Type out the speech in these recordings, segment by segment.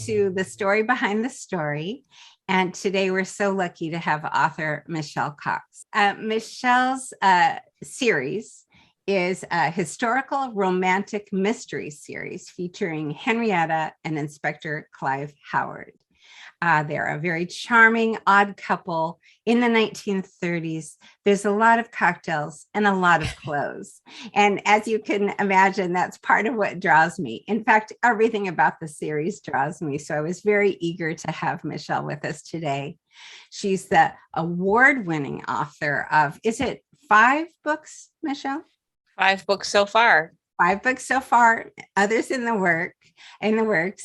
to the story behind the story. And today we're so lucky to have author Michelle Cox. Michelle's series is a historical romantic mystery series featuring Henrietta and Inspector Clive Howard. They're a very charming, odd couple in the 1930s. There's a lot of cocktails and a lot of clothes. And as you can imagine, that's part of what draws me. In fact, everything about the series draws me. So I was very eager to have Michelle with us today. She's the award-winning author of, is it 5 books, Michelle? 5 books so far. 5 books so far, others in the works.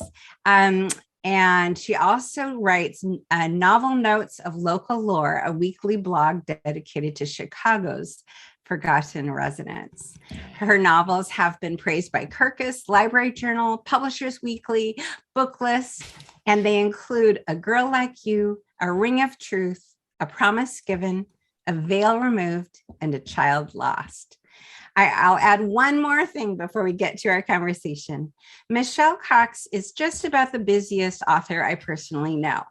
And she also writes novel notes of local lore, a weekly blog dedicated to Chicago's forgotten residents. Her novels have been praised by Kirkus, Library Journal, Publishers Weekly, Booklist, and they include A Girl Like You, A Ring of Truth, A Promise Given, A Veil Removed, and A Child Lost. I'll add one more thing before we get to our conversation. Michelle Cox is just about the busiest author I personally know.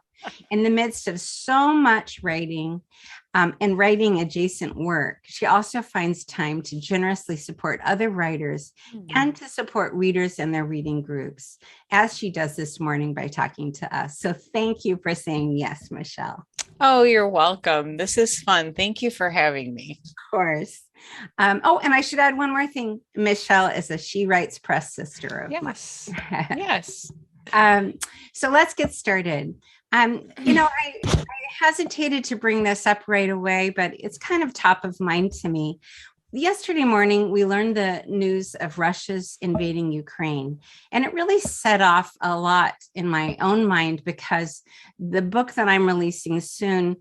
In the midst of so much writing and writing adjacent work, she also finds time to generously support other writers and to support readers and their reading groups, as she does this morning by talking to us. So thank you for saying yes, Michelle. Oh, you're welcome. This is fun. Thank you for having me. Of course. And I should add one more thing. Michelle is a She Writes Press sister of mine. Yes. So let's get started. I hesitated to bring this up right away, but it's kind of top of mind to me. Yesterday morning, we learned the news of Russia's invading Ukraine, and it really set off a lot in my own mind because the book that I'm releasing soon,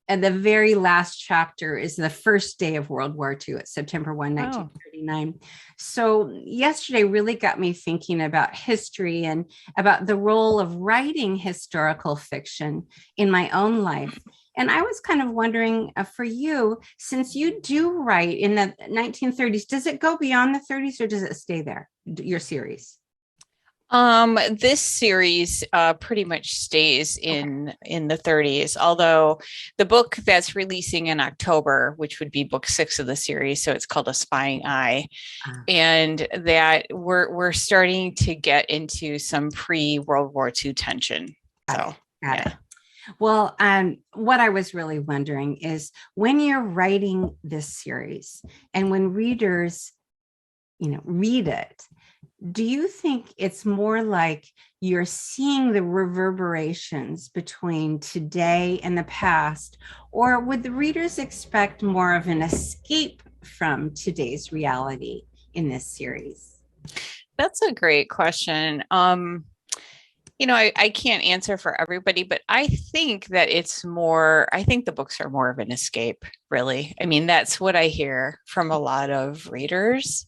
and the very last chapter is the first day of World War II. It's September 1, 1939. So yesterday really got me thinking about history and about the role of writing historical fiction in my own life. And I was kind of wondering for you, since you do write in the 1930s, does it go beyond the 30s or does it stay there, your series? This series pretty much stays in the 30s, although the book that's releasing in October, which would be book 6 of the series, so it's called A Spying Eye, and that we're starting to get into some pre-World War II tension. Got it. Well, what I was really wondering is when you're writing this series and when readers, read it, do you think it's more like you're seeing the reverberations between today and the past, or would the readers expect more of an escape from today's reality in this series? That's a great question. I can't answer for everybody, but I think that I think the books are more of an escape, really. I mean, that's what I hear from a lot of readers,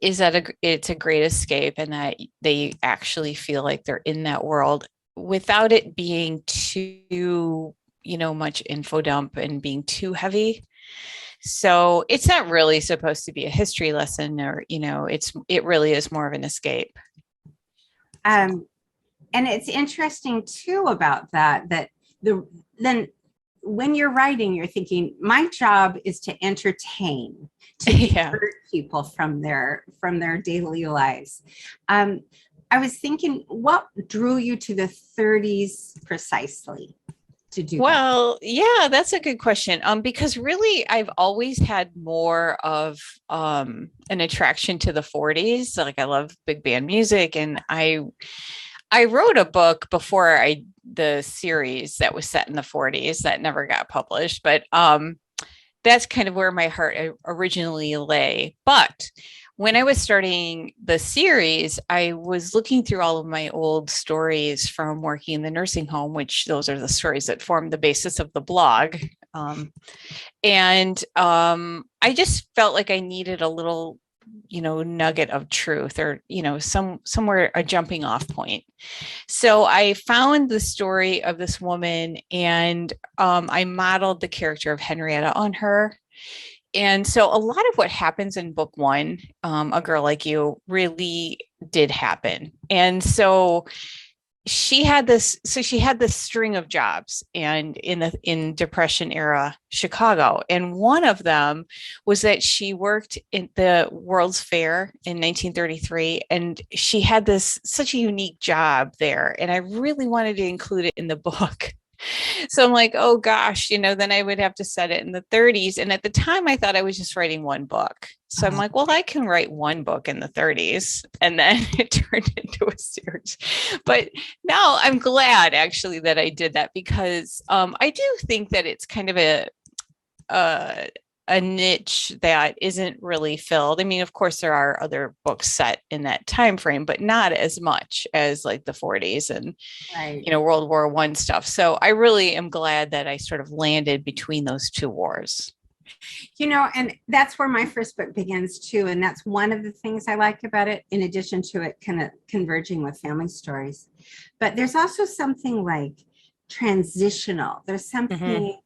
is that it's a great escape and that they actually feel like they're in that world without it being too, much info dump and being too heavy. So it's not really supposed to be a history lesson or, it really is more of an escape. And it's interesting too about that then when you're writing, you're thinking, my job is to entertain, to divert people from their daily lives. I was thinking, what drew you to the 30s precisely to do that? Yeah, that's a good question. Because really, I've always had more of an attraction to the 40s. Like I love big band music, and I wrote a book before the series that was set in the 40s that never got published, but that's kind of where my heart originally lay. But when I was starting the series, I was looking through all of my old stories from working in the nursing home, which those are the stories that form the basis of the blog. And I just felt like I needed a little nugget of truth or, somewhere a jumping off point. So I found the story of this woman and I modeled the character of Henrietta on her. And so a lot of what happens in book 1, A Girl Like You, really did happen. And so she had this string of jobs and in Depression era Chicago, and one of them was that she worked in the World's Fair in 1933, and she had this such a unique job there, and I really wanted to include it in the book. So I'm like, oh gosh, then I would have to set it in the 30s. And at the time, I thought I was just writing one book. So I'm like, well, I can write one book in the 30s. And then it turned into a series. But now I'm glad actually that I did that, because I do think that it's kind of a a niche that isn't really filled. I mean, of course, there are other books set in that time frame, but not as much as like the 40s and Right. World War I stuff. So I really am glad that I sort of landed between those two wars. And that's where my first book begins too. And that's one of the things I liked about it, in addition to it kind of converging with family stories. But there's also something like transitional. There's something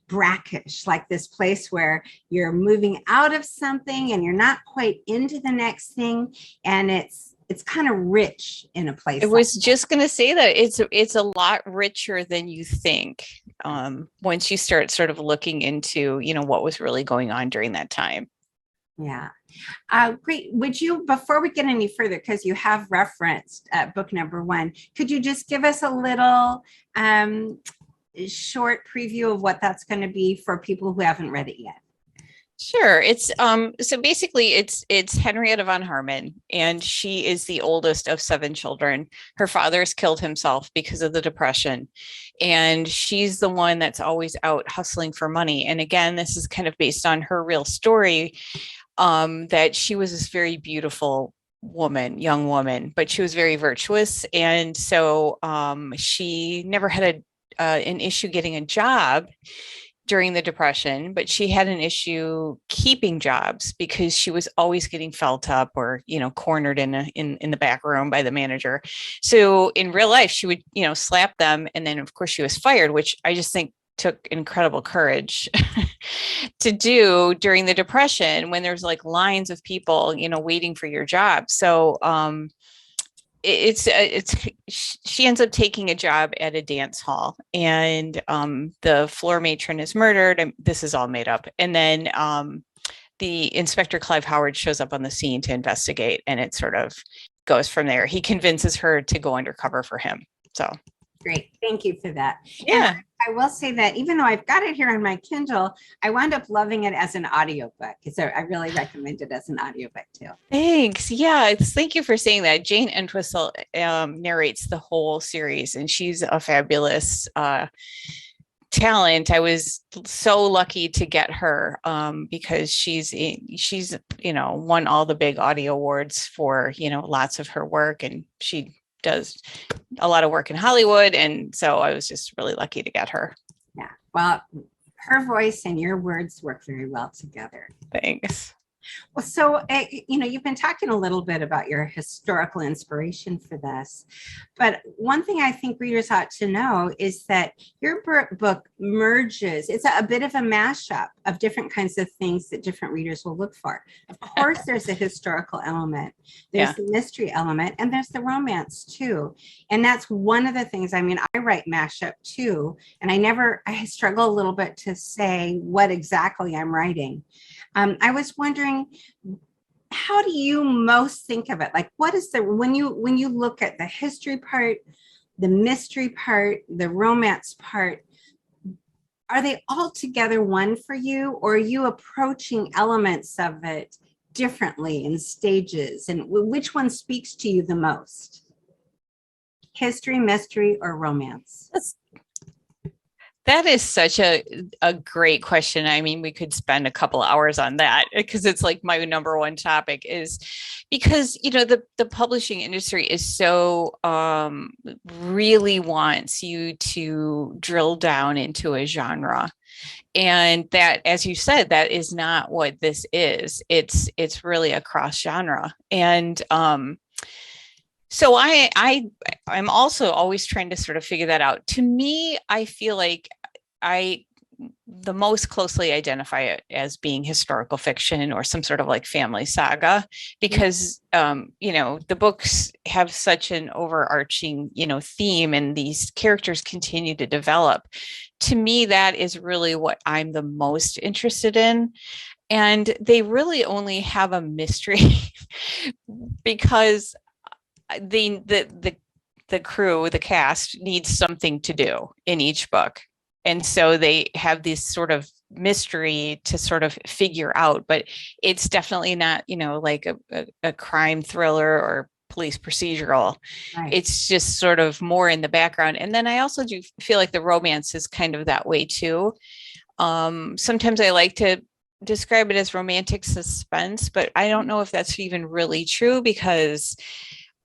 brackish, like this place where you're moving out of something and you're not quite into the next thing. And it's kind of rich in a place. I was just going to say that it's a lot richer than you think once you start sort of looking into, what was really going on during that time. Yeah. Great. Would you, before we get any further, because you have referenced book number 1, could you just give us a little short preview of what that's going to be for people who haven't read it yet? Sure. It's so basically it's Henrietta von Harman, and she is the oldest of 7 children. Her father's killed himself because of the Depression, and she's the one that's always out hustling for money. And again, this is kind of based on her real story, that she was this very beautiful young woman, but she was very virtuous. And so she never had an issue getting a job during the Depression, but she had an issue keeping jobs because she was always getting felt up or, cornered in the back room by the manager. So in real life, she would, slap them. And then of course she was fired, which I just think took incredible courage to do during the Depression, when there's like lines of people, waiting for your job. So, she ends up taking a job at a dance hall, and the floor matron is murdered, and this is all made up. And then the inspector Clive Howard shows up on the scene to investigate, and it sort of goes from there. He convinces her to go undercover for him. So great. Thank you for that. Yeah. And I will say that even though I've got it here on my Kindle, I wound up loving it as an audiobook. So I really recommend it as an audiobook too. Thanks. Yeah. Thank you for saying that. Jane Entwistle narrates the whole series, and she's a fabulous talent. I was so lucky to get her because she's won all the big audio awards for, lots of her work, and she does a lot of work in Hollywood. And so I was just really lucky to get her. Yeah. Well, her voice and your words work very well together. Thanks. Well, so, you've been talking a little bit about your historical inspiration for this, but one thing I think readers ought to know is that your book merges, it's a bit of a mashup of different kinds of things that different readers will look for. Of course, there's a historical element, there's the mystery element, and there's the romance too. And that's one of the things, I write mashup too, and I struggle a little bit to say what exactly I'm writing. I was wondering, how do you most think of it? Like, what is when you look at the history part, the mystery part, the romance part, are they all together one for you, or are you approaching elements of it differently in stages? And which one speaks to you the most? History, mystery, or romance? That is such a great question. I mean, we could spend a couple hours on that because it's like my number one topic, is because, the publishing industry is so really wants you to drill down into a genre. And that, as you said, that is not what this is. It's really a cross genre. And so I'm also always trying to sort of figure that out. To me, I feel like I the most closely identify it as being historical fiction or some sort of like family saga, because the books have such an overarching theme, and these characters continue to develop. To me, that is really what I'm the most interested in. And they really only have a mystery because the crew, the cast, needs something to do in each book. And so they have this sort of mystery to sort of figure out, but it's definitely not, like a crime thriller or police procedural. Right. It's just sort of more in the background. And then I also do feel like the romance is kind of that way too. Sometimes I like to describe it as romantic suspense, but I don't know if that's even really true, because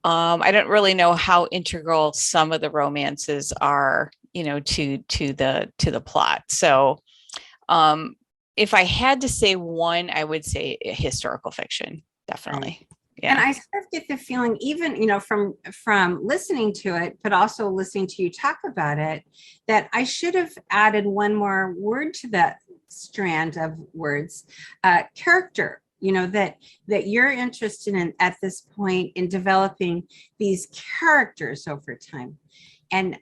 I don't really know how integral some of the romances are, to the plot. So if I had to say one, I would say historical fiction, definitely. Right. Yeah. And I sort of get the feeling, even, from listening to it, but also listening to you talk about it, that I should have added one more word to that strand of words, character, that you're interested in at this point in developing these characters over time. And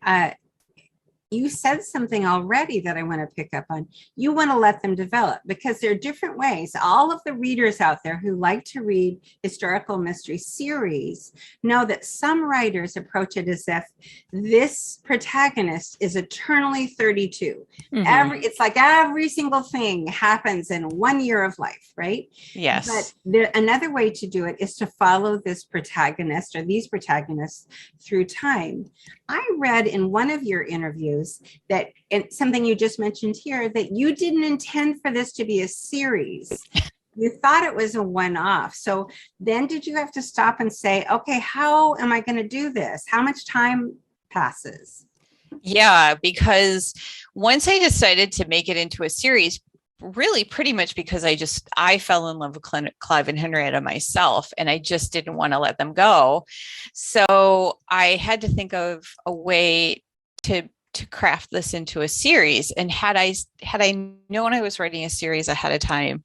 you said something already that I want to pick up on. You want to let them develop, because there are different ways. All of the readers out there who like to read historical mystery series know that some writers approach it as if this protagonist is eternally 32. It's like every single thing happens in 1 year of life, right? Yes. But another way to do it is to follow this protagonist or these protagonists through time. I read in one of your interviews that, and something you just mentioned here, that you didn't intend for this to be a series. You thought it was a one-off. So then did you have to stop and say, okay, how am I going to do this? How much time passes? Yeah, because once I decided to make it into a series, really pretty much because I fell in love with Clive and Henrietta myself, and I just didn't want to let them go. So I had to think of a way to craft this into a series. And had I known I was writing a series ahead of time,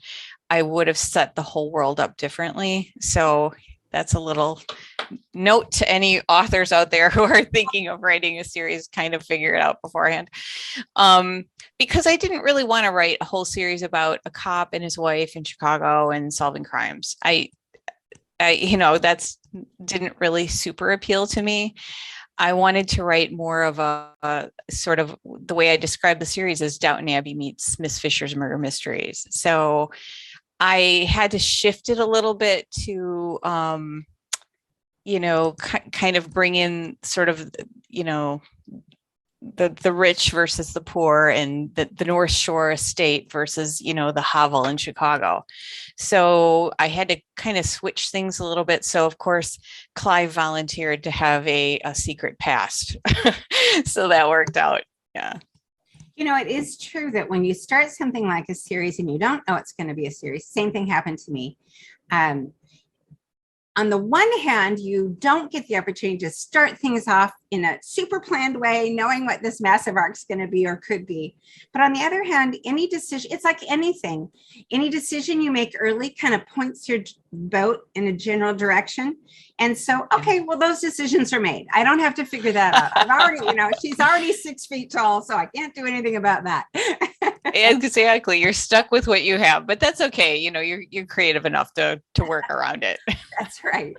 I would have set the whole world up differently. So that's a little note to any authors out there who are thinking of writing a series: kind of figure it out beforehand. Because I didn't really want to write a whole series about a cop and his wife in Chicago and solving crimes. That's didn't really super appeal to me. I wanted to write more of a sort of, the way I describe the series as Downton Abbey meets Miss Fisher's Murder Mysteries. So I had to shift it a little bit to, kind of bring in sort of, the rich versus the poor, and the North Shore estate versus, the hovel in Chicago. So I had to kind of switch things a little bit. So of course, Clive volunteered to have a secret past. So that worked out. Yeah. It is true that when you start something like a series and you don't know it's going to be a series, same thing happened to me. On the one hand, you don't get the opportunity to start things off in a super planned way, knowing what this massive arc is going to be or could be. But on the other hand, any decision, it's like anything, any decision you make early kind of points your boat in a general direction. And so, okay, well, those decisions are made. I don't have to figure that out. I've already, she's already 6 feet tall, so I can't do anything about that. Exactly. You're stuck with what you have, but that's okay. You're creative enough to work around it. That's right.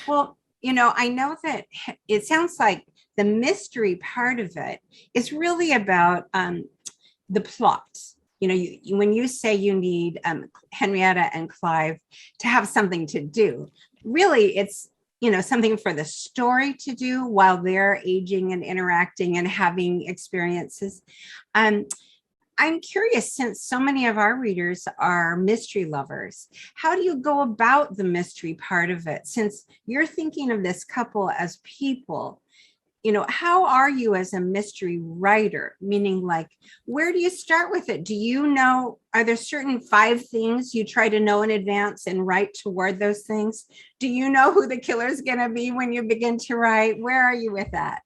Well, I know that it sounds like the mystery part of it is really about the plot. When you say you need Henrietta and Clive to have something to do, really it's, something for the story to do while they're aging and interacting and having experiences. I'm curious, since so many of our readers are mystery lovers, how do you go about the mystery part of it? Since you're thinking of this couple as people, how are you as a mystery writer? Meaning, like, where do you start with it? Do you know, are there certain 5 things you try to know in advance and write toward those things? Do you know who the killer is going to be when you begin to write? Where are you with that?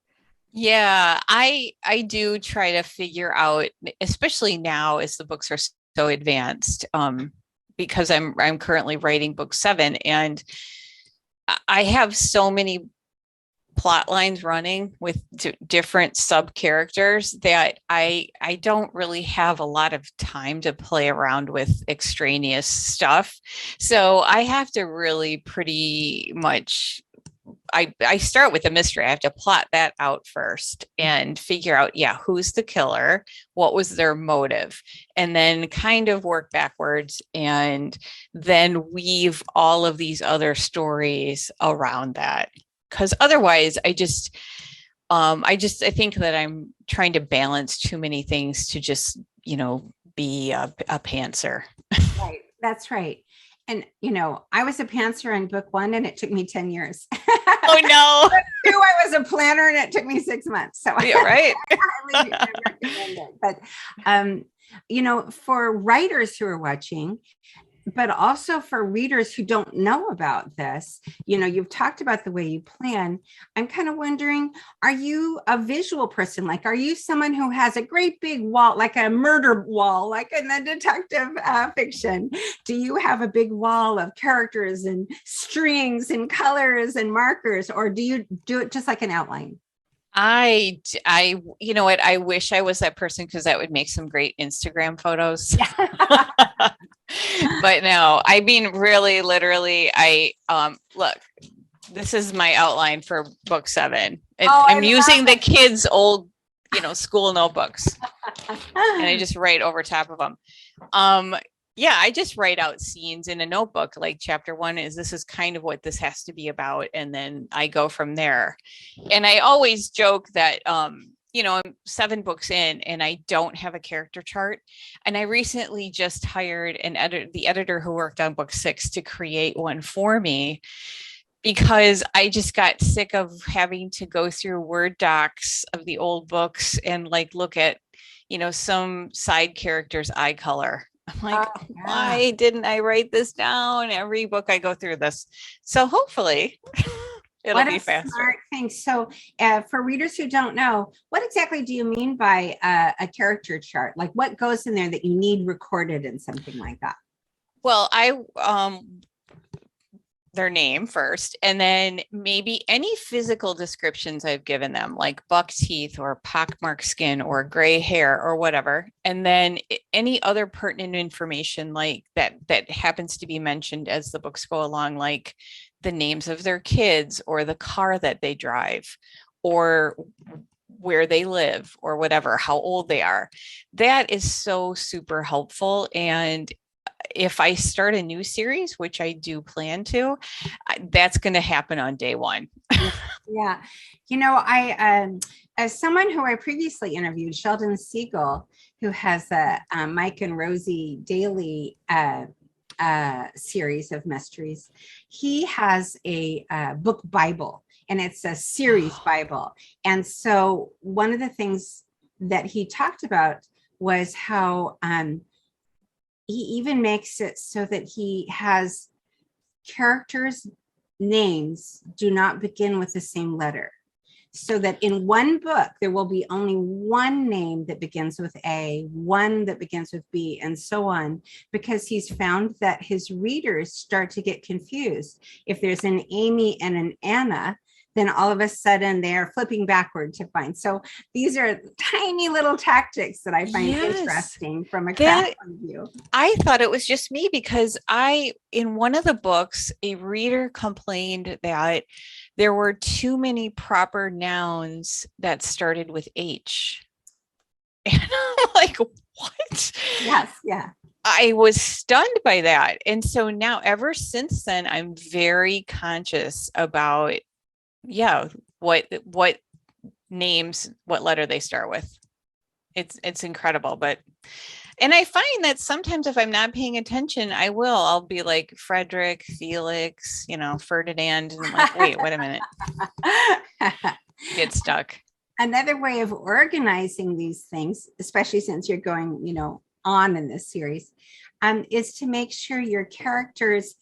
Yeah, I do try to figure out, especially now as the books are so advanced, because I'm currently writing book 7, and I have so many plot lines running with different sub characters that I don't really have a lot of time to play around with extraneous stuff. So I have to really pretty much I start with a mystery. I have to plot that out first and figure out, yeah, who's the killer, what was their motive, and then kind of work backwards and then weave all of these other stories around that. Because otherwise, I think that I'm trying to balance too many things to just, be a pantser. Right. That's right. And, I was a pantser in book 1 and it took me 10 years. Oh no. Book 2, I was a planner and it took me 6 months. So yeah, right. I highly recommend it. But, for writers who are watching, but also for readers who don't know about this, you've talked about the way you plan. I'm kind of wondering, are you a visual person? Like, are you someone who has a great big wall, like a murder wall, like in the detective fiction? Do you have a big wall of characters and strings and colors and markers, or do you do it just like an outline? you know what? I wish I was that person because that would make some great Instagram photos. But no, I mean, really, literally, look, this is my outline for book 7. I'm using the kids' old, school notebooks, and I just write over top of them. Yeah, I just write out scenes in a notebook. Like chapter 1 this is kind of what this has to be about, and then I go from there. And I always joke that I'm 7 books in and I don't have a character chart. And I recently just hired the editor who worked on book 6 to create one for me, because I just got sick of having to go through Word docs of the old books and like look at, some side character's eye color. I'm like, why didn't I write this down? Every book I go through this. So hopefully it'll be faster. Smart thing. So for readers who don't know, what exactly do you mean by a character chart? Like what goes in there that you need recorded in something like that? Well, their name first, and then maybe any physical descriptions I've given them, like buck teeth or pockmarked skin or gray hair or whatever. And then any other pertinent information like that happens to be mentioned as the books go along, like the names of their kids or the car that they drive or where they live or whatever, how old they are. That is so super helpful. And if I start a new series, which I do plan to, that's going to happen on day 1. Yeah. I, as someone who I previously interviewed, Sheldon Siegel, who has a Mike and Rosie daily series of mysteries, he has a book Bible, and it's a series Bible. And so one of the things that he talked about was how he even makes it so that he has characters' names do not begin with the same letter. So that in one book, there will be only one name that begins with A, one that begins with B, and so on, because he's found that his readers start to get confused. If there's an Amy and an Anna, then all of a sudden they're flipping backward to find. So these are tiny little tactics that I find interesting from a craft point of view. I thought it was just me because in one of the books, a reader complained that there were too many proper nouns that started with H. And I'm like, what? Yes, yeah. I was stunned by that. And so now ever since then, I'm very conscious about what names, what letter they start with. It's incredible. And I find that sometimes if I'm not paying attention, I'll be like Frederick, Felix, Ferdinand. And I'm like, wait a minute. Get stuck. Another way of organizing these things, especially since you're going, on in this series, is to make sure your characters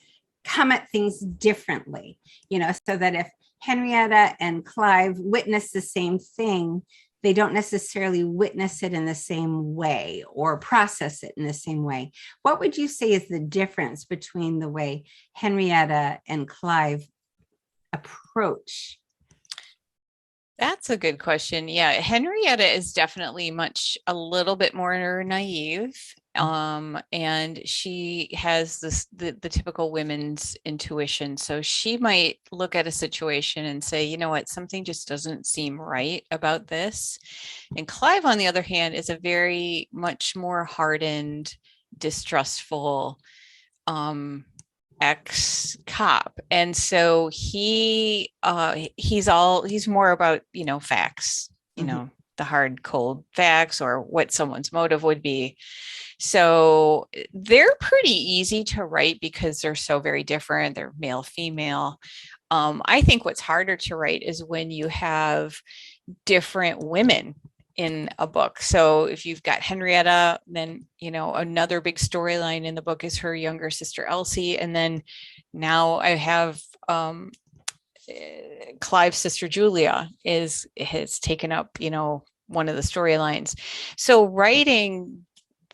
come at things differently, so that if Henrietta and Clive witness the same thing, they don't necessarily witness it in the same way or process it in the same way. What would you say is the difference between the way Henrietta and Clive approach? That's a good question. Yeah, Henrietta is definitely a little bit more naive. And she has the typical women's intuition. So she might look at a situation and say, you know what, something just doesn't seem right about this. And Clive, on the other hand, is a very much more hardened, distrustful, ex-cop, and so he's more about facts, the hard cold facts or what someone's motive would be. So they're pretty easy to write because they're so very different. They're male female. I think what's harder to write is when you have different women in a book. So if you've got Henrietta, then another big storyline in the book is her younger sister Elsie, and then now I have Clive's sister Julia has taken up one of the storylines. So writing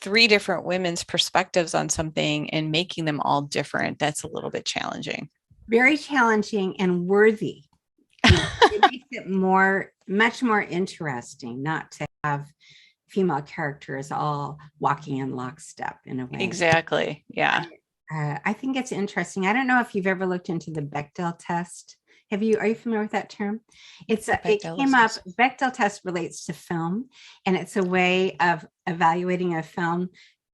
3 different women's perspectives on something and making them all different, that's a little bit challenging. Very challenging and worthy. It makes it much more interesting not to have female characters all walking in lockstep in a way. Exactly. Yeah. I think it's interesting. I don't know if you've ever looked into the Bechdel test. Are you familiar with that term? It came up. Bechdel test relates to film, and it's a way of evaluating a film.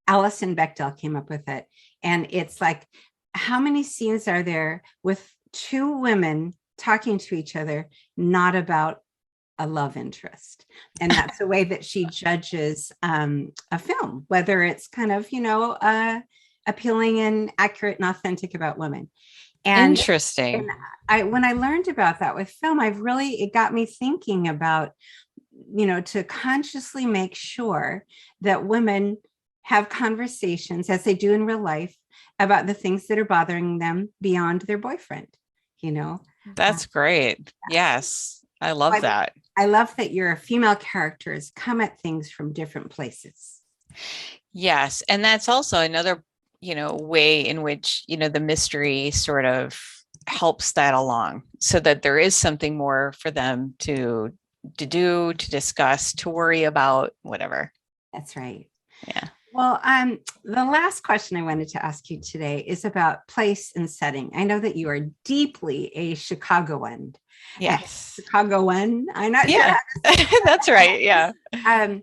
Alison Bechdel came up with it, and it's like, how many scenes are there with 2 women talking to each other, not about a love interest? And that's the way that she judges a film, whether it's kind of appealing and accurate and authentic about women. And interesting. And when I learned about that with film, it got me thinking about, to consciously make sure that women have conversations, as they do in real life, about the things that are bothering them beyond their boyfriend. That's great. Yes, I love that. I love that your female characters come at things from different places. Yes, and that's also another way in which the mystery sort of helps that along, so that there is something more for them to do, to discuss, to worry about, whatever. That's right. Yeah. Well, the last question I wanted to ask you today is about place and setting. I know that you are deeply a Chicagoan. Yes. Chicagoan. I'm not sure. That's right. Yeah. And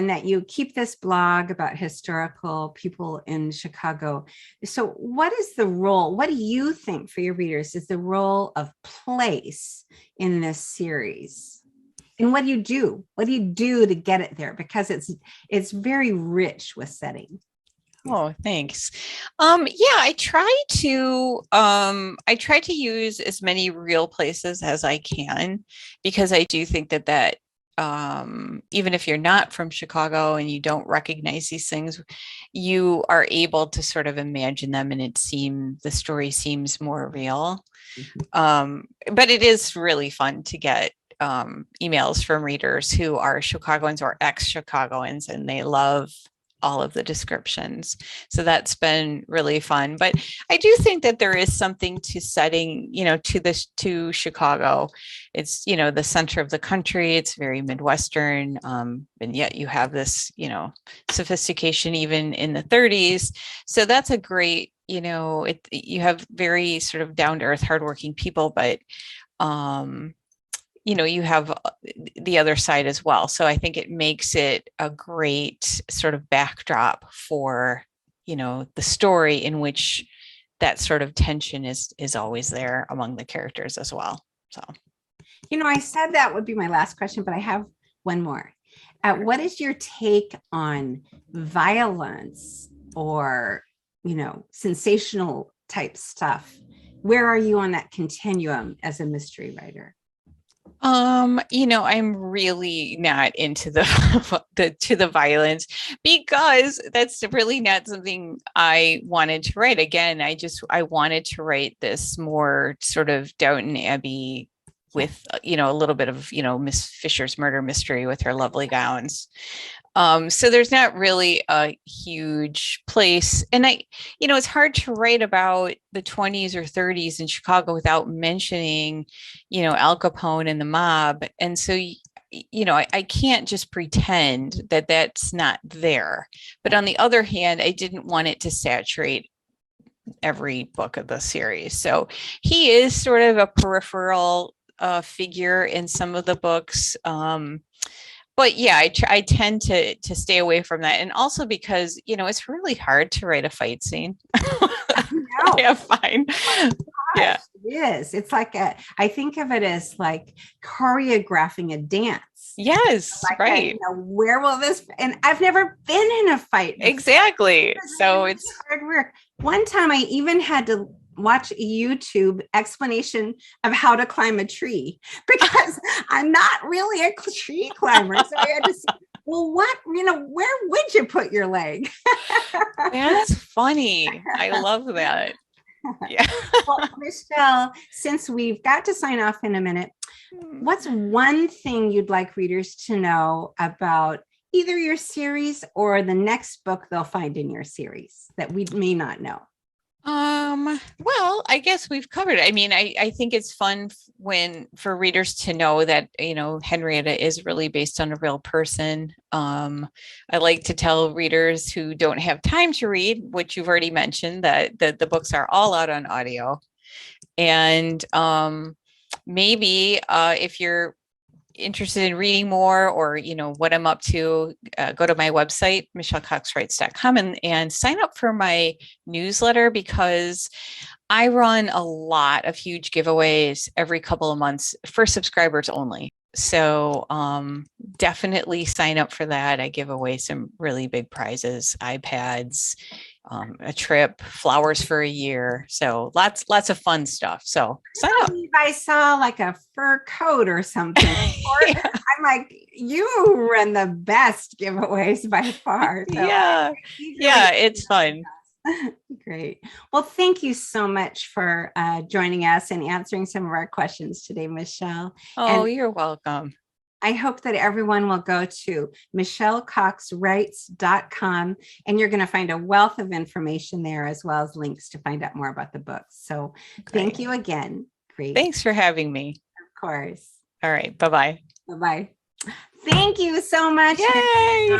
that you keep this blog about historical people in Chicago. So what is the role? What do you think, for your readers, is the role of place in this series? And what do you do? What do you do to get it there? Because it's very rich with setting. Oh, thanks. Yeah, I try to use as many real places as I can, because I do think that even if you're not from Chicago and you don't recognize these things, you are able to sort of imagine them, and the story seems more real. But it is really fun to get emails from readers who are Chicagoans or ex-Chicagoans, and they love all of the descriptions. So that's been really fun. But I do think that there is something to setting, to Chicago. It's, the center of the country. It's very Midwestern. And yet you have this, sophistication even in the 30s. So that's a great, you have very sort of down to earth, hardworking people, but you have the other side as well. So I think it makes it a great sort of backdrop for, the story, in which that sort of tension is always there among the characters as well. So, I said that would be my last question, but I have one more. What is your take on violence or, sensational type stuff? Where are you on that continuum as a mystery writer? I'm really not into the violence because that's really not something I wanted to write. Again, I wanted to write this more sort of Downton Abbey with, a little bit of, Miss Fisher's murder mystery with her lovely gowns. So there's not really a huge place. And it's hard to write about the 20s or 30s in Chicago without mentioning, Al Capone and the mob. And so, I can't just pretend that that's not there. But on the other hand, I didn't want it to saturate every book of the series. So he is sort of a peripheral figure in some of the books. But yeah, I tend to stay away from that, and also because it's really hard to write a fight scene. No. Yeah, fine. Yeah, it is. It's like I think of it as like choreographing a dance. Yes, like right. Where will this? And I've never been in a fight before. Exactly. So it's hard work. One time, I even had to watch a YouTube explanation of how to climb a tree because I'm not really a tree climber. So I had to say, well, where would you put your leg? That's funny. I love that. Yeah. Well, Michelle, since we've got to sign off in a minute, what's one thing you'd like readers to know about either your series or the next book they'll find in your series that we may not know? Well, I guess we've covered it. I mean, I think it's fun for readers to know that, Henrietta is really based on a real person. I like to tell readers who don't have time to read, which you've already mentioned, that the books are all out on audio. And maybe if you're interested in reading more or what I'm up to, go to my website michellecoxwrites.com and sign up for my newsletter, because I run a lot of huge giveaways every couple of months for subscribers only. So definitely sign up for that. I give away some really big prizes, iPads, a trip, flowers for a year. So lots of fun stuff. So sign up. I saw like a fur coat or something. Yeah. I'm like, you run the best giveaways by far. So yeah. Yeah, it's fun. Great. Well, thank you so much for joining us and answering some of our questions today, Michelle. Oh, and you're welcome. I hope that everyone will go to michellecoxwrites.com and you're going to find a wealth of information there, as well as links to find out more about the books. So Thank you again. Great. Thanks for having me. Of course. All right. Bye-bye. Bye-bye. Thank you so much. Yay!